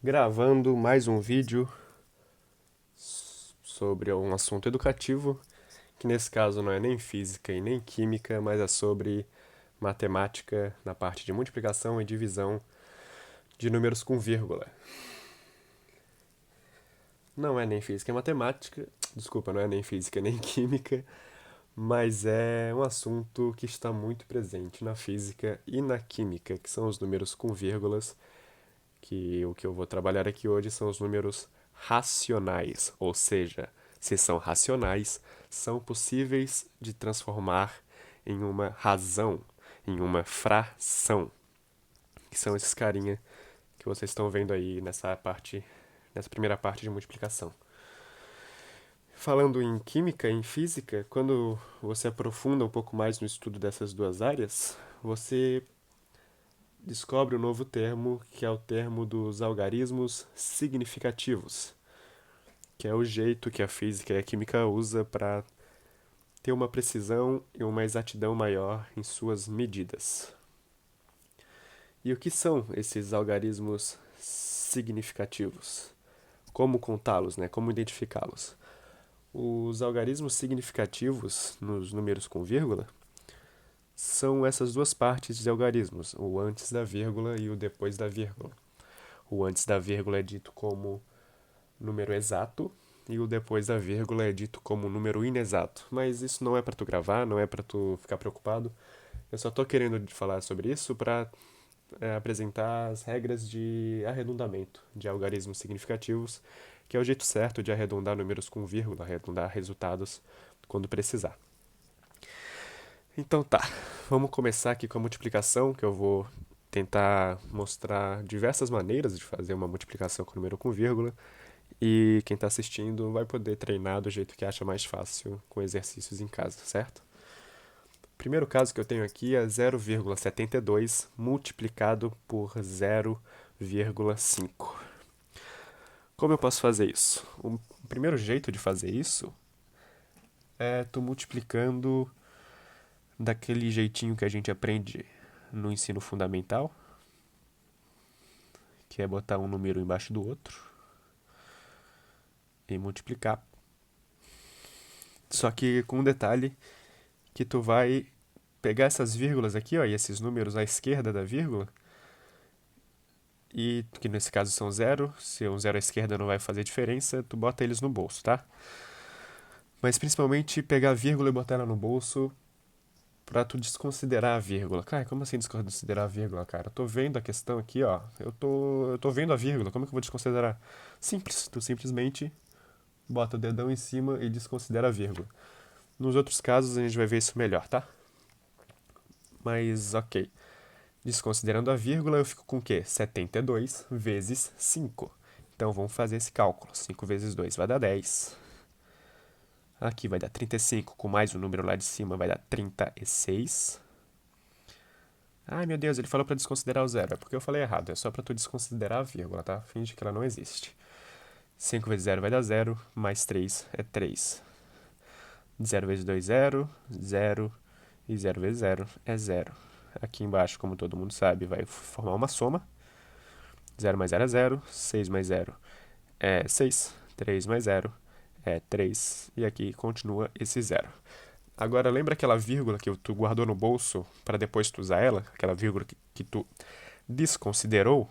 Gravando mais um vídeo sobre um assunto educativo, que nesse caso não é nem física e nem química, mas é sobre matemática na parte de multiplicação e divisão de números com vírgula. Não é nem física e matemática, desculpa, não é nem física nem química, mas é um assunto que está muito presente na física e na química, que são os números com vírgulas, que o que eu vou trabalhar aqui hoje são os números racionais, ou seja, se são racionais, são possíveis de transformar em uma razão, em uma fração, que são esses carinha que vocês estão vendo aí nessa primeira parte de multiplicação. Falando em química, em física, quando você aprofunda um pouco mais no estudo dessas duas áreas, você descobre um novo termo, que é o termo dos algarismos significativos, que é o jeito que a física e a química usa para ter uma precisão e uma exatidão maior em suas medidas. E o que são esses algarismos significativos? Como contá-los, né? Como identificá-los? Os algarismos significativos nos números com vírgula são essas duas partes de algarismos, o antes da vírgula e o depois da vírgula. O antes da vírgula é dito como número exato e o depois da vírgula é dito como número inexato. Mas isso não é para tu gravar, não é para tu ficar preocupado. Eu só tô querendo falar sobre isso para apresentar as regras de arredondamento de algarismos significativos, que é o jeito certo de arredondar números com vírgula, arredondar resultados quando precisar. Então tá, vamos começar aqui com a multiplicação, que eu vou tentar mostrar diversas maneiras de fazer uma multiplicação com número com vírgula, e quem está assistindo vai poder treinar do jeito que acha mais fácil com exercícios em casa, certo? O primeiro caso que eu tenho aqui é 0,72 multiplicado por 0,5. Como eu posso fazer isso? O primeiro jeito de fazer isso é tu multiplicando daquele jeitinho que a gente aprende no ensino fundamental, que é botar um número embaixo do outro e multiplicar. Só que com um detalhe que tu vai pegar essas vírgulas aqui, ó, e esses números à esquerda da vírgula, e que nesse caso são zero, se um zero à esquerda não vai fazer diferença, tu bota eles no bolso, tá? Mas principalmente pegar a vírgula e botar ela no bolso pra tu desconsiderar a vírgula. Cara, como assim desconsiderar a vírgula, cara? Eu tô vendo a questão aqui, ó. Eu tô vendo a vírgula, como é que eu vou desconsiderar? Simples, tu simplesmente bota o dedão em cima e desconsidera a vírgula. Nos outros casos a gente vai ver isso melhor, tá? Mas ok. Desconsiderando a vírgula, eu fico com o quê? 72 vezes 5. Então vamos fazer esse cálculo. 5 vezes 2 vai dar 10. Aqui vai dar 35, com mais o número lá de cima vai dar 36. Ai meu Deus, ele falou para desconsiderar o zero. É porque eu falei errado, é só para tu desconsiderar a vírgula, tá? Finge que ela não existe. 5 vezes 0 vai dar 0, mais 3 é 3. 0 vezes 2, 0, 0, e 0 vezes 0 é 0. Aqui embaixo, como todo mundo sabe, vai formar uma soma. 0 mais 0 é 0, 6 mais 0 é 6, 3 mais 0 é 3, e aqui continua esse 0. Agora, lembra aquela vírgula que tu guardou no bolso para depois tu usar ela? Aquela vírgula que tu desconsiderou?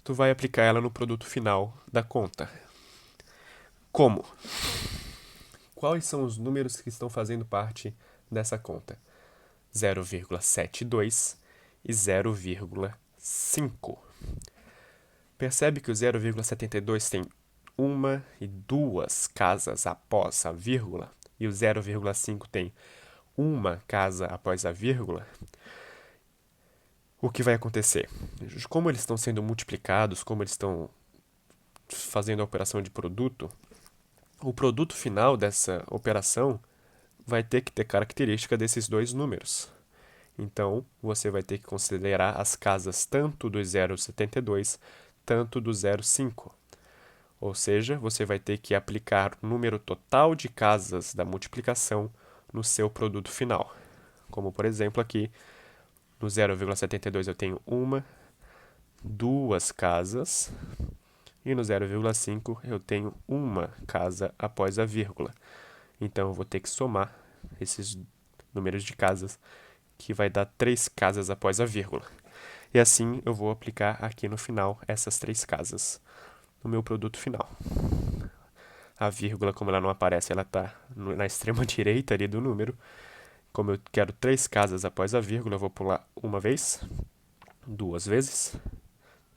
Tu vai aplicar ela no produto final da conta. Como? Quais são os números que estão fazendo parte dessa conta? 0,72 e 0,5. Percebe que o 0,72 tem uma e duas casas após a vírgula e o 0,5 tem uma casa após a vírgula? O que vai acontecer? Como eles estão sendo multiplicados, como eles estão fazendo a operação de produto, o produto final dessa operação vai ter que ter característica desses dois números. Então, você vai ter que considerar as casas tanto do 0,72, tanto do 0,5. Ou seja, você vai ter que aplicar o número total de casas da multiplicação no seu produto final. Como, por exemplo, aqui no 0,72 eu tenho uma, duas casas. E no 0,5 eu tenho uma casa após a vírgula. Então eu vou ter que somar esses números de casas, que vai dar 3 casas após a vírgula. E assim eu vou aplicar aqui no final essas 3 casas no meu produto final. A vírgula, como ela não aparece, ela está na extrema direita ali do número. Como eu quero 3 casas após a vírgula, eu vou pular uma vez, duas vezes,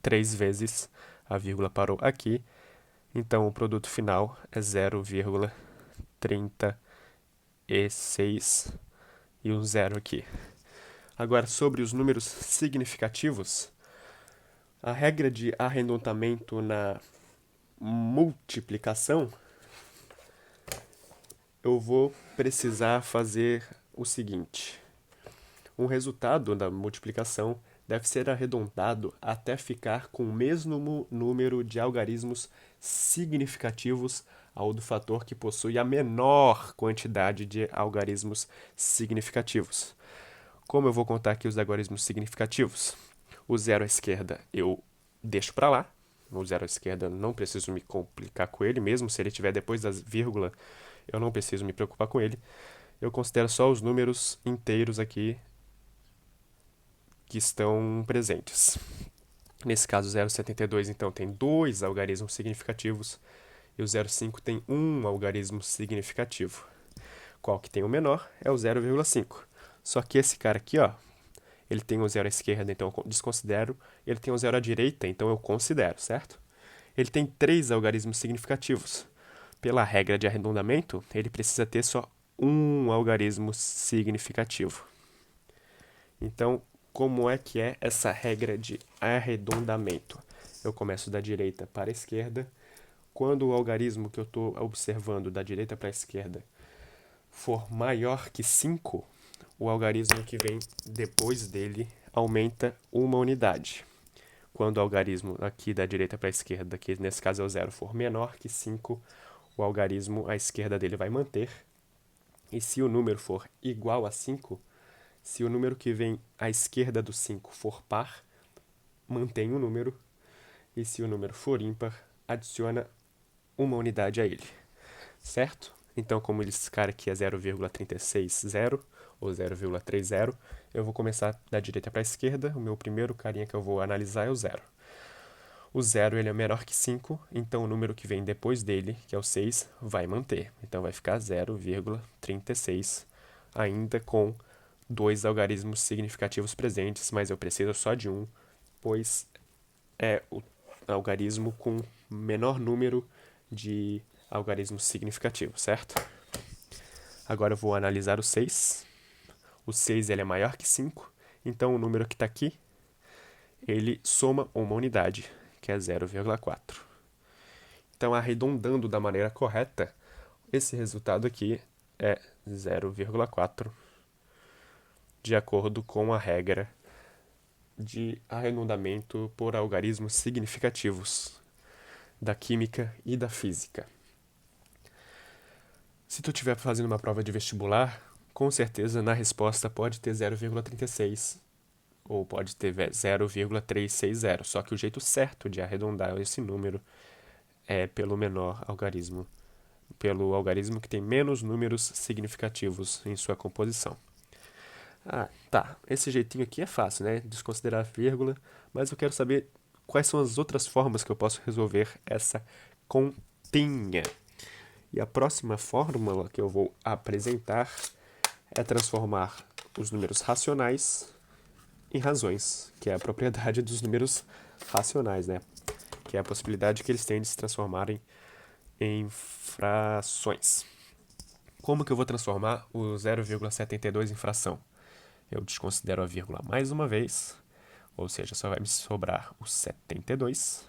3 vezes. A vírgula parou aqui. Então o produto final é 0,36 e um zero aqui. Agora, sobre os números significativos, a regra de arredondamento na multiplicação, eu vou precisar fazer o seguinte. Um resultado da multiplicação deve ser arredondado até ficar com o mesmo número de algarismos significativos ao do fator que possui a menor quantidade de algarismos significativos. Como eu vou contar aqui os algarismos significativos? O zero à esquerda eu deixo para lá. O zero à esquerda não preciso me complicar com ele, mesmo se ele estiver depois da vírgula, eu não preciso me preocupar com ele. Eu considero só os números inteiros aqui que estão presentes. Nesse caso, o 0,72 então tem dois algarismos significativos e o 0,5 tem um algarismo significativo. Qual que tem o menor é o 0,5. Só que esse cara aqui, ó, ele tem o zero à esquerda, então eu desconsidero. Ele tem o zero à direita, então eu considero, certo? Ele tem três algarismos significativos. Pela regra de arredondamento, ele precisa ter só um algarismo significativo. Então, como é que é essa regra de arredondamento? Eu começo da direita para a esquerda. Quando o algarismo que eu estou observando da direita para a esquerda for maior que 5, o algarismo que vem depois dele aumenta uma unidade. Quando o algarismo aqui da direita para a esquerda, que nesse caso é o zero, for menor que 5, o algarismo à esquerda dele vai manter. E se o número for igual a 5, se o número que vem à esquerda do 5 for par, mantém o número. E se o número for ímpar, adiciona uma unidade a ele. Certo? Então, como esse cara aqui é 0,360 ou 0,30, eu vou começar da direita para a esquerda. O meu primeiro carinha que eu vou analisar é o zero. O zero ele é menor que 5, então o número que vem depois dele, que é o 6, vai manter. Então vai ficar 0,36, ainda com dois algarismos significativos presentes, mas eu preciso só de um, pois é o algarismo com menor número de algarismos significativos, certo? Agora eu vou analisar o 6. O 6 ele é maior que 5, então o número que está aqui, ele soma uma unidade, que é 0,4. Então, arredondando da maneira correta, esse resultado aqui é 0,4, de acordo com a regra de arredondamento por algarismos significativos da química e da física. Se tu estiver fazendo uma prova de vestibular, com certeza na resposta pode ter 0,36 ou pode ter 0,360, só que o jeito certo de arredondar esse número é pelo menor algarismo, pelo algarismo que tem menos números significativos em sua composição. Ah, tá. Esse jeitinho aqui é fácil, né? Desconsiderar a vírgula, mas eu quero saber quais são as outras formas que eu posso resolver essa continha. E a próxima fórmula que eu vou apresentar é transformar os números racionais em razões, que é a propriedade dos números racionais, né? Que é a possibilidade que eles têm de se transformarem em frações. Como que eu vou transformar o 0,72 em fração? Eu desconsidero a vírgula mais uma vez, ou seja, só vai me sobrar o 72.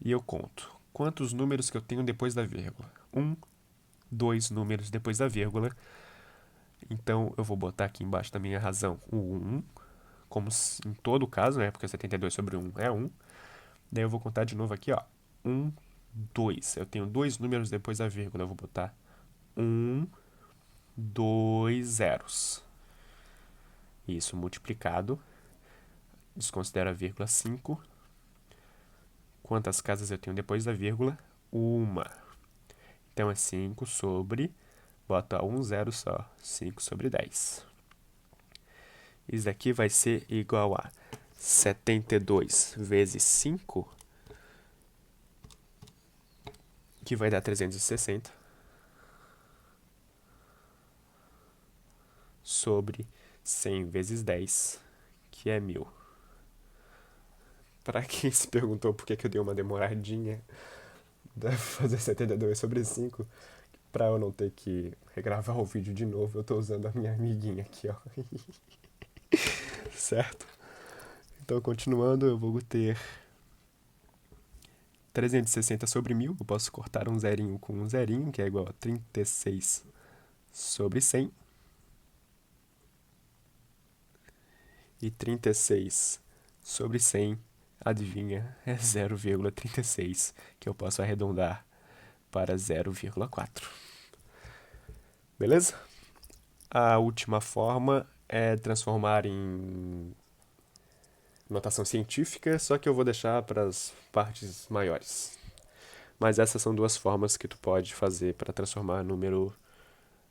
E eu conto quantos números que eu tenho depois da vírgula. 1, 2 números depois da vírgula. Então eu vou botar aqui embaixo da minha razão o 1, como em todo caso, né? Porque 72 sobre 1 é 1. Daí eu vou contar de novo aqui, ó. 1, 2. Eu tenho dois números depois da vírgula. Eu vou botar 1, 2 zeros. Isso multiplicado desconsidero a vírgula 5. Quantas casas eu tenho depois da vírgula? Uma. Então é 5 sobre, bota um zero só, 5 sobre 10. Isso aqui vai ser igual a 72 vezes 5, que vai dar 360, sobre 100 vezes 10, que é 1000. Para quem se perguntou por que eu dei uma demoradinha de fazer 72 sobre 5, para eu não ter que regravar o vídeo de novo, eu tô usando a minha amiguinha aqui, ó. Certo? Então, continuando, eu vou ter 360 sobre 1000. Eu posso cortar um zerinho com um zerinho, que é igual a 36 sobre 100. E 36 sobre 100, adivinha, é 0,36, que eu posso arredondar para 0,4. Beleza? A última forma é transformar em notação científica, só que eu vou deixar para as partes maiores. Mas essas são duas formas que tu pode fazer para transformar número...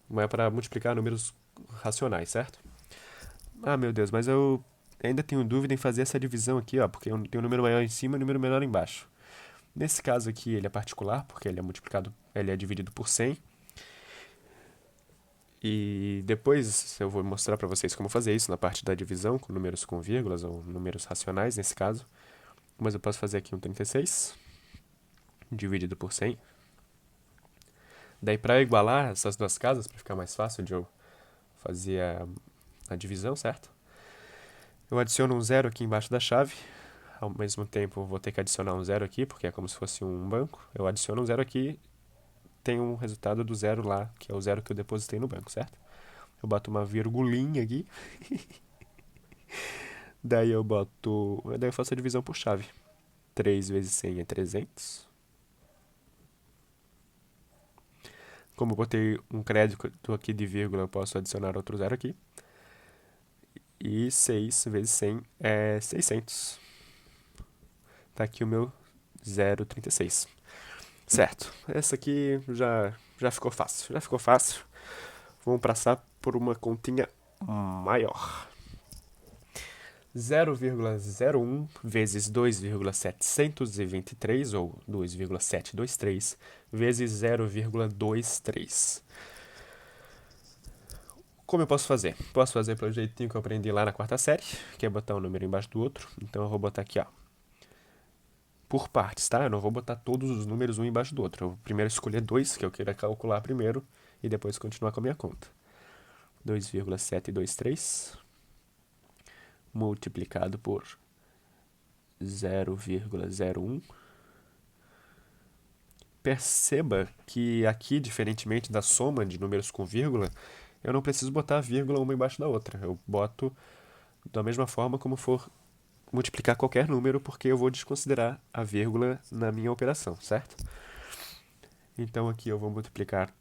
Não é para multiplicar números racionais, certo? Ah, meu Deus, mas eu ainda tenho dúvida em fazer essa divisão aqui, ó, porque tem um número maior em cima e um número menor embaixo. Nesse caso aqui ele é particular, porque ele é dividido por 100. E depois eu vou mostrar para vocês como fazer isso na parte da divisão, com números com vírgulas, ou números racionais nesse caso. Mas eu posso fazer aqui um 36, dividido por 100. Daí para igualar essas duas casas, para ficar mais fácil de eu fazer a divisão, certo? Eu adiciono um zero aqui embaixo da chave. Ao mesmo tempo, eu vou ter que adicionar um zero aqui, porque é como se fosse um banco. Eu adiciono um zero aqui, tem um resultado do zero lá, que é o zero que eu depositei no banco, certo? Eu boto uma virgulinha aqui. Daí eu faço a divisão por chave. 3 vezes 100 é 300. Como eu botei um crédito aqui de vírgula, eu posso adicionar outro zero aqui. E 6 vezes 100 é 600. Tá aqui o meu 0,36. Certo. Essa aqui já ficou fácil. Já ficou fácil. Vamos passar por uma continha maior. 0,01 vezes 2,723, ou 2,723, vezes 0,23. Como eu posso fazer? Posso fazer pelo jeitinho que eu aprendi lá na quarta série, que é botar um número embaixo do outro. Então eu vou botar aqui, ó, por partes, tá? Eu não vou botar todos os números um embaixo do outro. Eu vou primeiro escolher dois, que eu queira calcular primeiro, e depois continuar com a minha conta. 2,723 multiplicado por 0,01. Perceba que aqui, diferentemente da soma de números com vírgula, eu não preciso botar a vírgula uma embaixo da outra. Eu boto da mesma forma como for multiplicar qualquer número, porque eu vou desconsiderar a vírgula na minha operação, certo? Então aqui eu vou multiplicar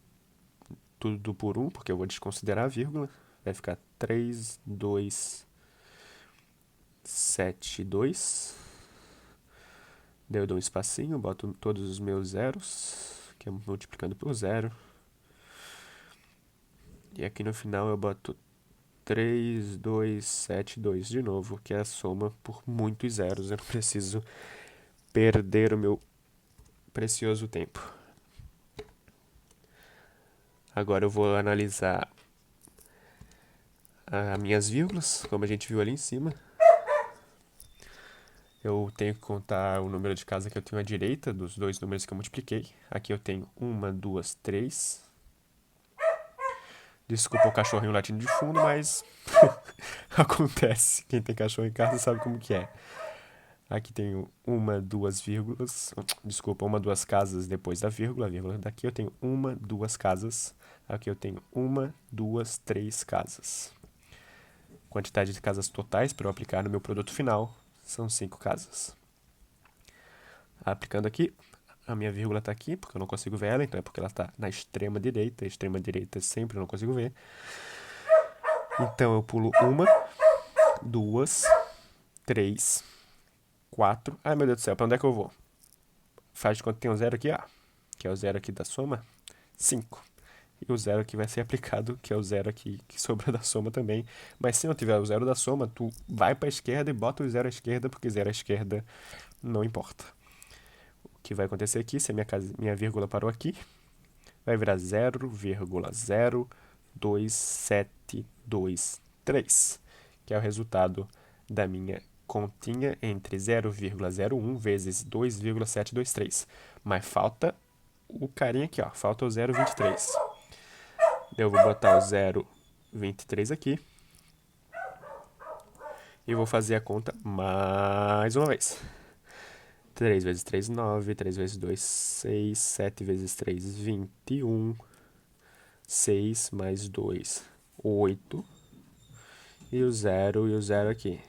tudo por 1, porque eu vou desconsiderar a vírgula. Vai ficar 3, 2, 7, 2. Daí eu dou um espacinho, boto todos os meus zeros, que é multiplicando por 0. E aqui no final eu boto 3, 2, 7, 2 de novo, que é a soma por muitos zeros. Eu não preciso perder o meu precioso tempo. Agora eu vou analisar as minhas vírgulas, como a gente viu ali em cima. Eu tenho que contar o número de casas que eu tenho à direita dos dois números que eu multipliquei. Aqui eu tenho 1, 2, 3. Desculpa o cachorrinho latindo de fundo, mas acontece. Quem tem cachorro em casa sabe como que é. Aqui tenho 1, 2 vírgulas. Desculpa, 1, 2 casas depois da vírgula. A vírgula daqui eu tenho 1, 2 casas. Aqui eu tenho 1, 2, 3 casas. Quantidade de casas totais para eu aplicar no meu produto final são 5 casas. Aplicando aqui, a minha vírgula está aqui, porque eu não consigo ver ela, então é porque ela está na extrema direita. A extrema direita sempre eu não consigo ver. Então eu pulo 1, 2, 3, 4. Ai, meu Deus do céu, pra onde é que eu vou? Faz de conta que tem um zero aqui, que é o zero aqui da soma, 5. E o zero que vai ser aplicado, que é o zero aqui que sobra da soma também. Mas se não tiver o zero da soma, tu vai para a esquerda e bota o zero à esquerda, porque zero à esquerda não importa. O que vai acontecer aqui, se a minha vírgula parou aqui, vai virar 0,02723, que é o resultado da minha continha entre 0,01 vezes 2,723. Mas falta o carinha aqui, falta o 0,23. Eu vou botar o 0,23 aqui. E vou fazer a conta mais uma vez. 3 vezes 3, 9. 3 vezes 2, 6. 7 vezes 3, 21. 6 mais 2, 8. E o 0 aqui.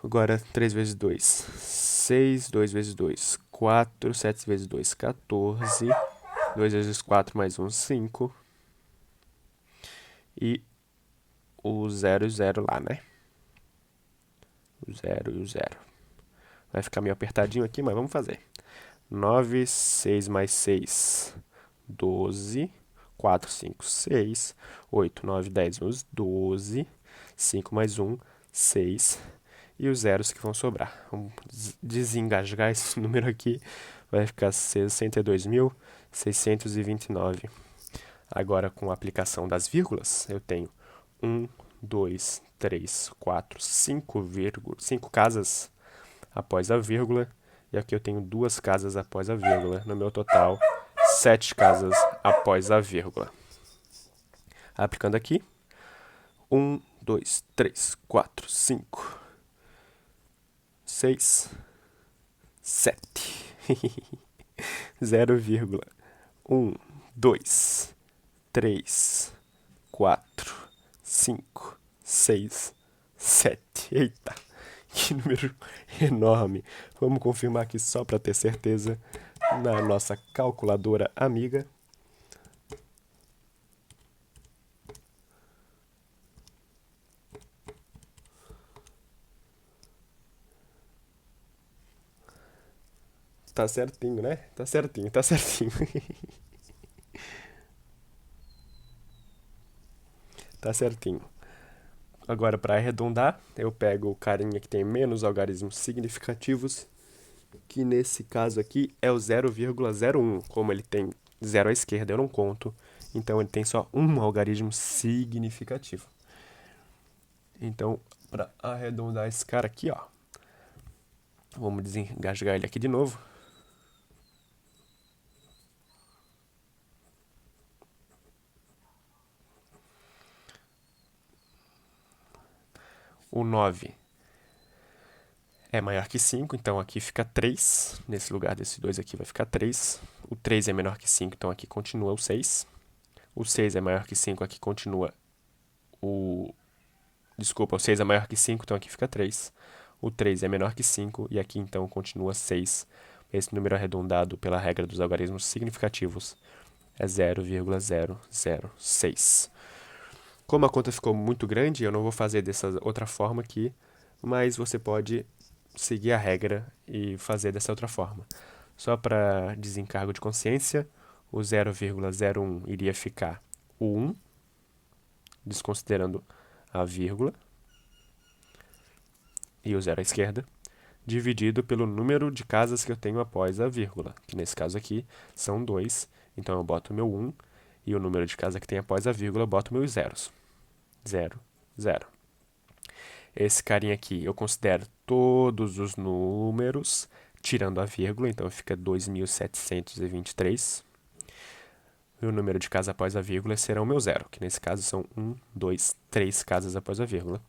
Agora, 3 vezes 2, 6. 2 vezes 2, 4. 7 vezes 2, 14. 2 vezes 4 mais 1, 5. E o 0 e o 0 lá, né? O 0 e o 0. Vai ficar meio apertadinho aqui, mas vamos fazer. 9, 6 mais 6, 12. 4, 5, 6. 8, 9, 10, 11, 12. 5 mais 1, 6. E os zeros que vão sobrar. Vamos desengasgar esse número aqui. Vai ficar 62.629. Agora, com a aplicação das vírgulas, eu tenho 1, 2, 3, 4, 5 casas após a vírgula. E aqui eu tenho 2 casas após a vírgula. No meu total, 7 casas após a vírgula. Aplicando aqui, 1, 2, 3, 4, 5, 6, 7. 0,1, 2, 3, 4, 5, 6, 7. Eita, que número enorme. Vamos confirmar aqui só para ter certeza na nossa calculadora amiga. Tá certinho, né? Tá certinho, tá certinho. Tá certinho. Agora, para arredondar, eu pego o carinha que tem menos algarismos significativos, que nesse caso aqui é o 0,01. Como ele tem 0 à esquerda, eu não conto. Então, ele tem só um algarismo significativo. Então, para arredondar esse cara aqui, vamos desengasgar ele aqui de novo. O 9 é maior que 5, então aqui fica 3. Nesse lugar desse 2 aqui vai ficar 3. O 3 é menor que 5, então aqui continua o 6. O 6 é maior que 5, aqui continua o... Desculpa, o 6 é maior que 5, então aqui fica 3. O 3 é menor que 5 e aqui então continua 6. Esse número arredondado pela regra dos algarismos significativos é 0,006. Como a conta ficou muito grande, eu não vou fazer dessa outra forma aqui, mas você pode seguir a regra e fazer dessa outra forma. Só para desencargo de consciência, o 0,01 iria ficar o 1, desconsiderando a vírgula, e o 0 à esquerda, dividido pelo número de casas que eu tenho após a vírgula, que nesse caso aqui são 2, então eu boto o meu 1, e o número de casa que tem após a vírgula eu boto meus zeros. 0, 0. Esse carinha aqui eu considero todos os números, tirando a vírgula, então fica 2.723. E o número de casas após a vírgula será o meu zero, que nesse caso são 1, 2, 3 casas após a vírgula.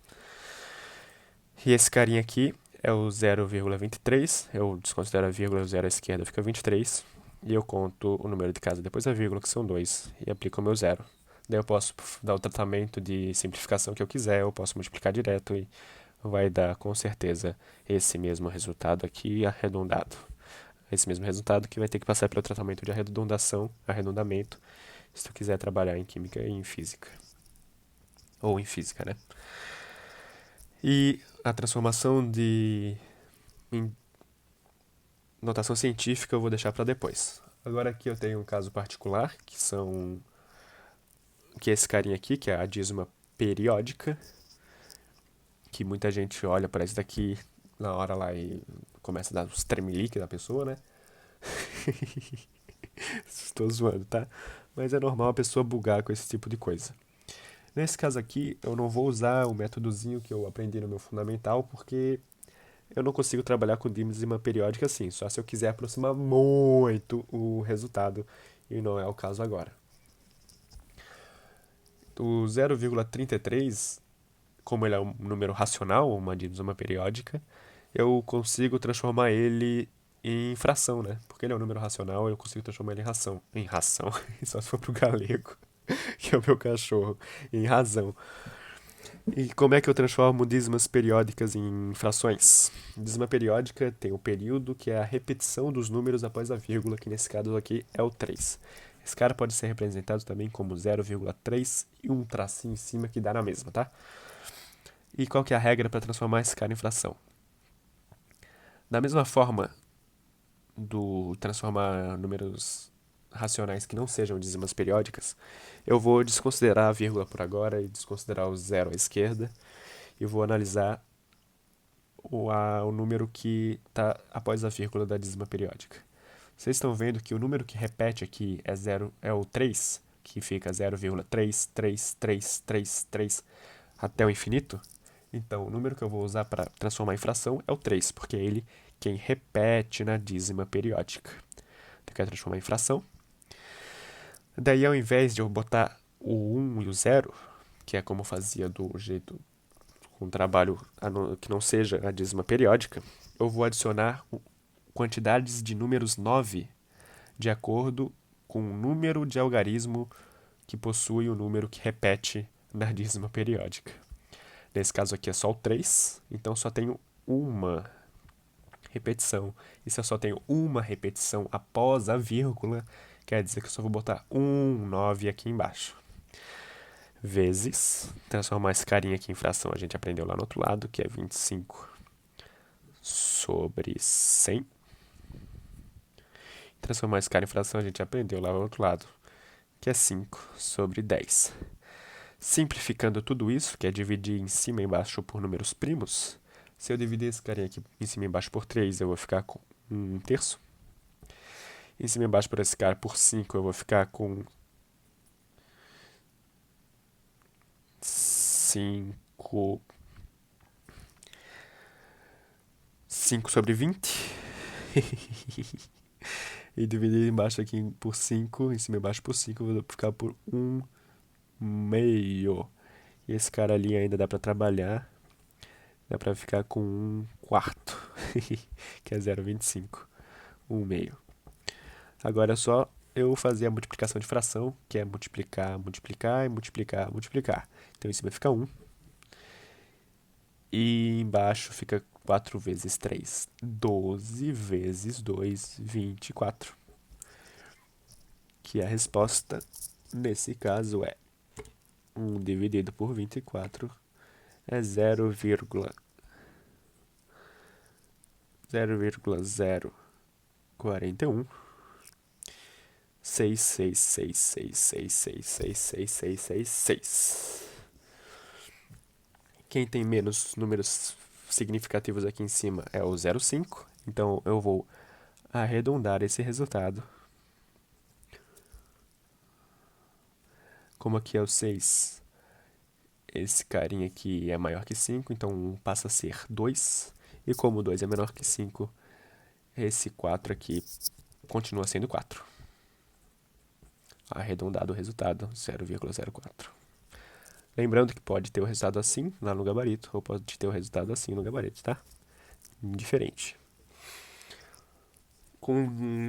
E esse carinha aqui é o 0,23, eu desconsidero a vírgula, o zero à esquerda fica 23, e eu conto o número de casas depois da vírgula, que são 2, e aplico o meu zero. Daí eu posso dar o tratamento de simplificação que eu quiser, eu posso multiplicar direto e vai dar com certeza esse mesmo resultado aqui arredondado. Esse mesmo resultado que vai ter que passar pelo tratamento de arredondamento, se tu quiser trabalhar em química e em física. Ou em física, né? E a transformação em notação científica eu vou deixar para depois. Agora aqui eu tenho um caso particular, que é esse carinha aqui, que é a dízima periódica, que muita gente olha para isso daqui na hora lá e começa a dar uns tremelique da pessoa, né? Estou zoando, tá? Mas é normal a pessoa bugar com esse tipo de coisa. Nesse caso aqui, eu não vou usar o métodozinho que eu aprendi no meu fundamental, porque eu não consigo trabalhar com dízima periódica assim, só se eu quiser aproximar muito o resultado, e não é o caso agora. O 0,33, como ele é um número racional, uma dízima periódica, eu consigo transformar ele em fração, né? Porque ele é um número racional, eu consigo transformar ele em ração. Em ração, só se for pro galego, que é o meu cachorro. Em razão. E como é que eu transformo dízimas periódicas em frações? Dízima periódica tem o período, que é a repetição dos números após a vírgula, que nesse caso aqui é o 3. Esse cara pode ser representado também como 0,3 e um tracinho em cima que dá na mesma, tá? E qual que é a regra para transformar esse cara em fração? Da mesma forma do transformar números racionais que não sejam dízimas periódicas, eu vou desconsiderar a vírgula por agora e desconsiderar o zero à esquerda e vou analisar o número que está após a vírgula da dízima periódica. Vocês estão vendo que o número que repete aqui é o 3, que fica 0,33333 até o infinito? Então, o número que eu vou usar para transformar em fração é o 3, porque é ele quem repete na dízima periódica. Então, eu quero transformar em fração. Daí, ao invés de eu botar o 1 e o 0, que é como eu fazia do jeito com um trabalho que não seja a dízima periódica, eu vou adicionar quantidades de números 9 de acordo com o número de algarismo que possui o número que repete na dízima periódica. Nesse caso aqui é só o 3, então só tenho uma repetição. E se eu só tenho uma repetição após a vírgula, quer dizer que eu só vou botar 9 aqui embaixo. Vezes, transformar esse carinha aqui em fração, a gente aprendeu lá no outro lado, que é 25 sobre 100. Transformar esse cara em fração, a gente aprendeu lá no outro lado, que é 5 sobre 10. Simplificando tudo isso, que é dividir em cima e embaixo por números primos, se eu dividir esse carinha aqui em cima e embaixo por 3, eu vou ficar com 1 terço. Em cima e embaixo por esse cara por 5, eu vou ficar com 5 sobre 20. E dividir embaixo aqui por 5, em cima e embaixo por 5, eu vou ficar por 1 meio. E esse cara ali ainda dá pra trabalhar. Dá pra ficar com 1 quarto, que é 0,25. 1 meio. Agora é só eu fazer a multiplicação de fração, que é multiplicar, multiplicar e multiplicar, multiplicar. Então em cima fica 1. E embaixo fica 4 vezes 3. 12 vezes 2, 24. Que a resposta, nesse caso, é 1 dividido por 24 é 0,041. 66666666666. Quem tem menos números significativos aqui em cima é o 0,5. Então eu vou arredondar esse resultado. Como aqui é o 6, esse carinha aqui é maior que 5, então passa a ser 2. E como 2 é menor que 5, esse 4 aqui continua sendo 4. Arredondado o resultado, 0,04. Lembrando que pode ter o resultado assim lá no gabarito, ou pode ter o resultado assim no gabarito, tá? Indiferente. Com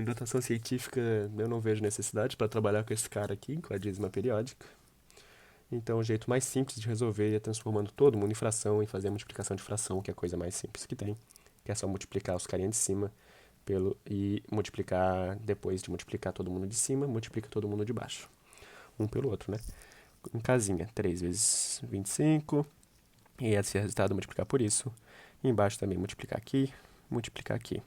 notação científica, eu não vejo necessidade para trabalhar com esse cara aqui, com a dízima periódica. Então, o jeito mais simples de resolver é transformando todo mundo em fração e fazer a multiplicação de fração, que é a coisa mais simples que tem. Que é só multiplicar os carinhas de cima e multiplicar, depois de multiplicar todo mundo de cima, multiplica todo mundo de baixo. Um pelo outro, né? Em casinha, 3 vezes 25 E esse resultado multiplicar por isso. E embaixo também multiplicar aqui, multiplicar aqui.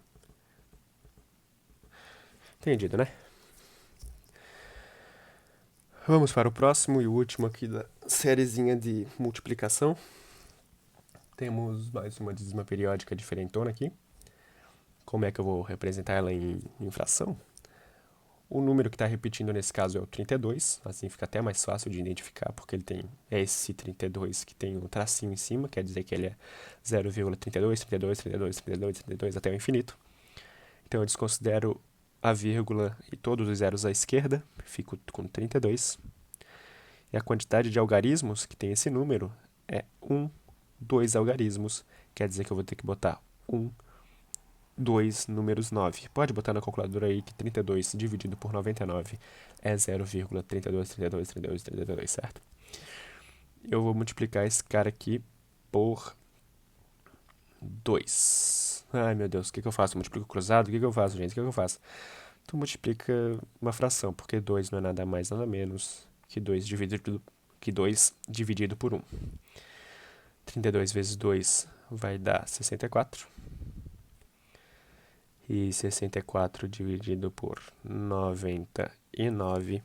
Entendido, né? Vamos para o próximo e o último aqui da sériezinha de multiplicação. Temos mais uma dízima periódica diferentona aqui. Como é que eu vou representar ela em fração? O número que está repetindo nesse caso é o 32, assim fica até mais fácil de identificar, porque ele tem esse 32 que tem um tracinho em cima, quer dizer que ele é 0,32, 32, 32, 32, 32 até o infinito. Então eu desconsidero a vírgula e todos os zeros à esquerda, fico com 32. E a quantidade de algarismos que tem esse número é 2 algarismos, quer dizer que eu vou ter que botar 2 números 9. Pode botar na calculadora aí que 32 dividido por 99 é 0,32323232, certo? Eu vou multiplicar esse cara aqui por 2. Ai, meu Deus, o que eu faço? Multiplico cruzado? O que eu faço, gente? O que eu faço? Tu multiplica uma fração, porque 2 não é nada mais, nada menos que 2 dividido por 1. 32 vezes 2 vai dar 64. E 64 dividido por 99.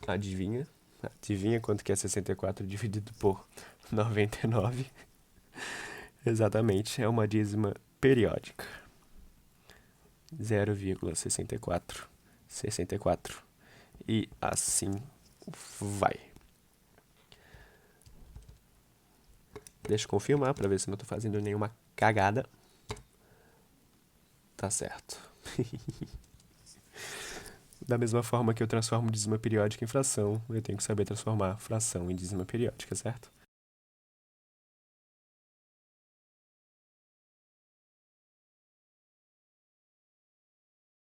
Adivinha? Adivinha quanto que é 64 dividido por 99? Exatamente, é uma dízima periódica. 0,64. 64. E assim vai. Deixa eu confirmar para ver se não estou fazendo nenhuma cagada. Tá certo. Da mesma forma que eu transformo dízima periódica em fração, eu tenho que saber transformar fração em dízima periódica, certo?